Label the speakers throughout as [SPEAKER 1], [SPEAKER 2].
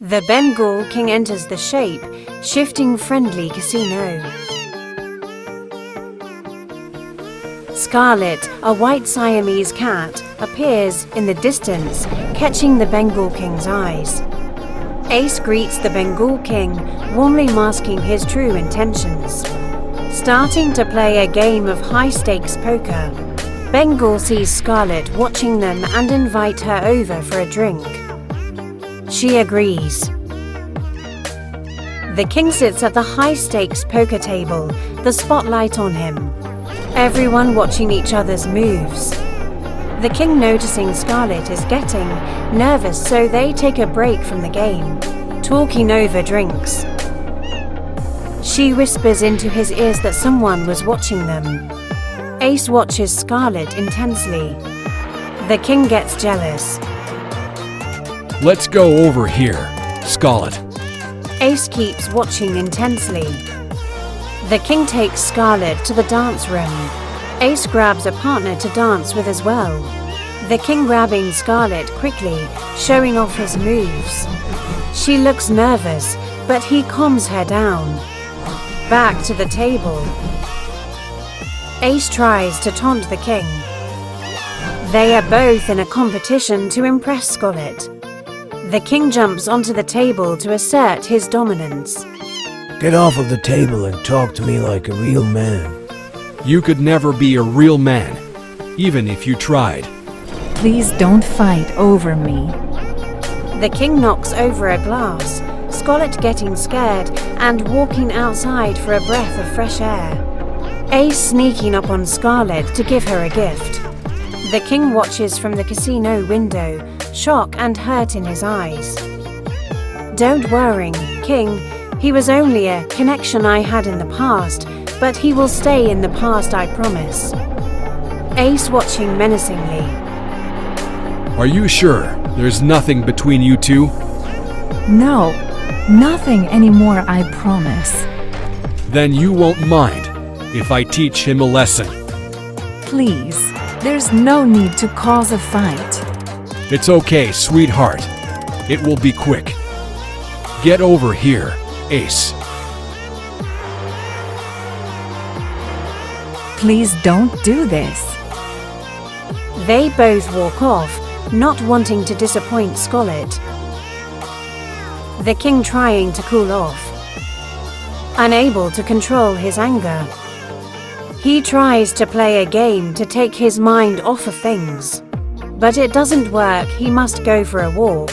[SPEAKER 1] The Bengal king enters the shape, shifting friendly casino. Scarlet, a white Siamese cat, appears in the distance, catching the Bengal king's eyes. Ace greets the Bengal king, warmly masking his true intentions. Starting to play a game of high-stakes poker, Bengal sees Scarlet watching them and invite her over for a drink. She agrees. The king sits at the high-stakes poker table, the spotlight on him. Everyone watching each other's moves. The king, noticing Scarlet, is getting nervous, so they take a break from the game, talking over drinks. She whispers into his ears that someone was watching them. Ace watches Scarlet intensely. The king gets jealous.
[SPEAKER 2] Let's go over here, Scarlet.
[SPEAKER 1] Ace keeps watching intensely. The king takes Scarlet to the dance room. Ace grabs a partner to dance with as well. The king grabbing Scarlet quickly, showing off his moves. She looks nervous, but he calms her down. Back to the table. Ace tries to taunt the king. They are both in a competition to impress Scarlet. The king jumps onto the table to assert his dominance.
[SPEAKER 3] Get off of the table and talk to me like a real man.
[SPEAKER 2] You could never be a real man, even if you tried.
[SPEAKER 4] Please don't fight over me.
[SPEAKER 1] The king knocks over a glass, Scarlet getting scared and walking outside for a breath of fresh air. Ace sneaking up on Scarlet to give her a gift. The king watches from the casino window, shock and hurt in his eyes. Don't worry, king. He was only a connection I had in the past, but he will stay in the past, I promise. Ace watching menacingly.
[SPEAKER 2] Are you sure there's nothing between you two?
[SPEAKER 4] No, nothing anymore, I promise.
[SPEAKER 2] Then you won't mind if I teach him a lesson.
[SPEAKER 4] Please, there's no need to cause a fight.
[SPEAKER 2] It's okay, sweetheart. It will be quick. Get over here, Ace.
[SPEAKER 4] Please don't do this.
[SPEAKER 1] They both walk off, not wanting to disappoint Scarlet. The king trying to cool off. Unable to control his anger. He tries to play a game to take his mind off of things. But it doesn't work, he must go for a walk.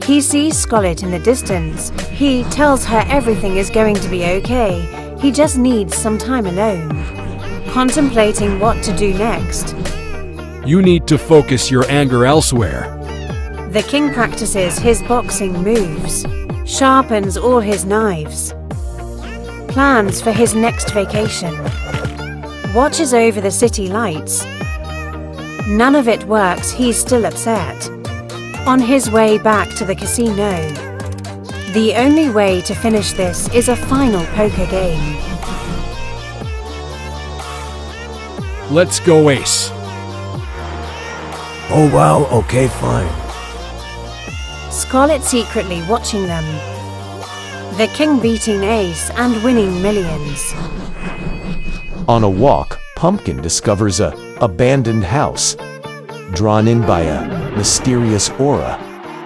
[SPEAKER 1] He sees Scarlet in the distance. He tells her everything is going to be okay. He just needs some time alone. Contemplating what to do next.
[SPEAKER 2] You need to focus your anger elsewhere.
[SPEAKER 1] The king practices his boxing moves. Sharpens all his knives. Plans for his next vacation. Watches over the city lights. None of it works, he's still upset. On his way back to the casino. The only way to finish this is a final poker game.
[SPEAKER 2] Let's go, Ace.
[SPEAKER 3] Oh wow, okay, fine.
[SPEAKER 1] Scarlet secretly watching them. The king beating Ace and winning millions.
[SPEAKER 5] On a walk, Pumpkin discovers a abandoned house. Drawn in by a mysterious aura,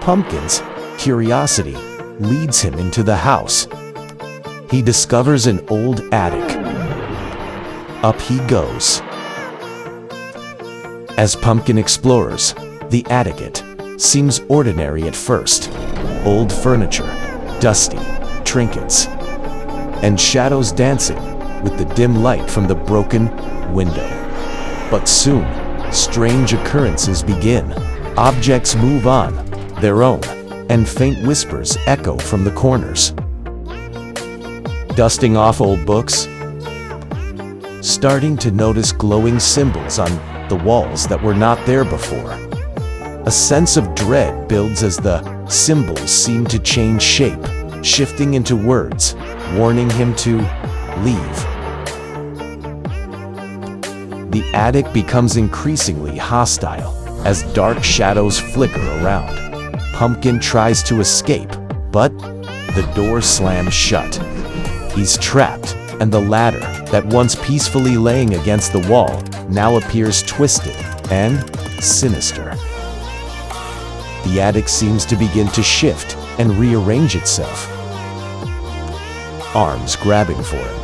[SPEAKER 5] Pumpkin's curiosity leads him into the house. He discovers an old attic. Up he goes. As Pumpkin explores, the attic seems ordinary at first. Old furniture, dusty, trinkets, and shadows dancing with the dim light from the broken window. But soon, strange occurrences begin. Objects move on their own, and faint whispers echo from the corners. Dusting off old books, starting to notice glowing symbols on the walls that were not there before. A sense of dread builds as the symbols seem to change shape, shifting into words, warning him to leave. The attic becomes increasingly hostile as dark shadows flicker around. Pumpkin tries to escape, but the door slams shut. He's trapped, and the ladder, that once peacefully laying against the wall, now appears twisted and sinister. The attic seems to begin to shift and rearrange itself. Arms grabbing for him.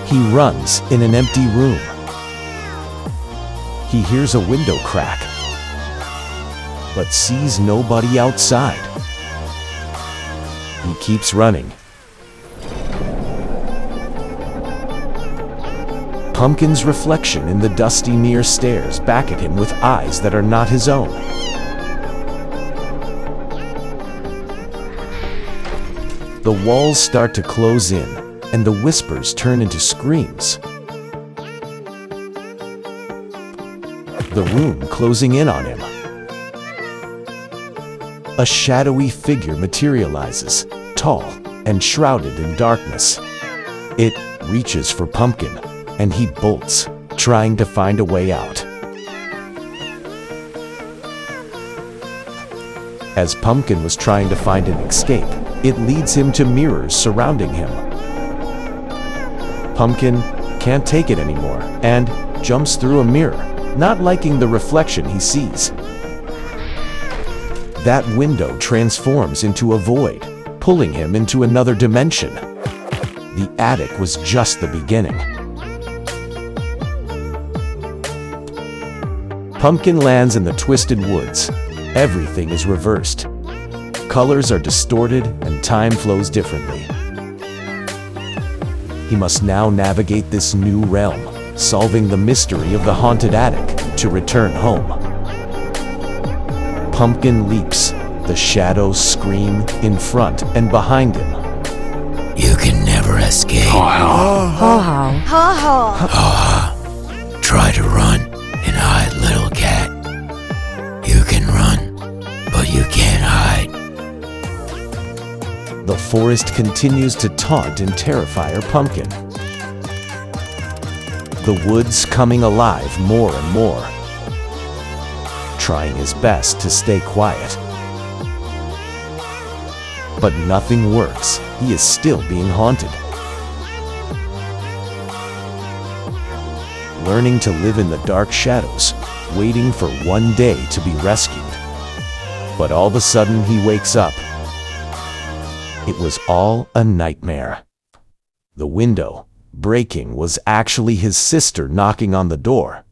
[SPEAKER 5] He runs in an empty room. He hears a window crack, but sees nobody outside. He keeps running. Pumpkin's reflection in the dusty mirror stares back at him with eyes that are not his own. The walls start to close in, and the whispers turn into screams. The room closing in on him. A shadowy figure materializes, tall and shrouded in darkness. It reaches for Pumpkin, and he bolts, trying to find a way out. As Pumpkin was trying to find an escape, it leads him to mirrors surrounding him. Pumpkin can't take it anymore and jumps through a mirror, not liking the reflection he sees. That window transforms into a void, pulling him into another dimension. The attic was just the beginning. Pumpkin lands in the twisted woods. Everything is reversed. Colors are distorted and time flows differently. He must now navigate this new realm, solving the mystery of the haunted attic to return home. Pumpkin leaps. The shadows scream in front and behind him.
[SPEAKER 3] You can never escape. Try to run and hide, little cat. You can run, but you can't hide.
[SPEAKER 5] The forest continues to taunt and terrify our Pumpkin. The woods coming alive more and more. Trying his best to stay quiet. But nothing works. He is still being haunted. Learning to live in the dark shadows, waiting for one day to be rescued. But all of a sudden he wakes up. It was all a nightmare. The window breaking was actually his sister knocking on the door.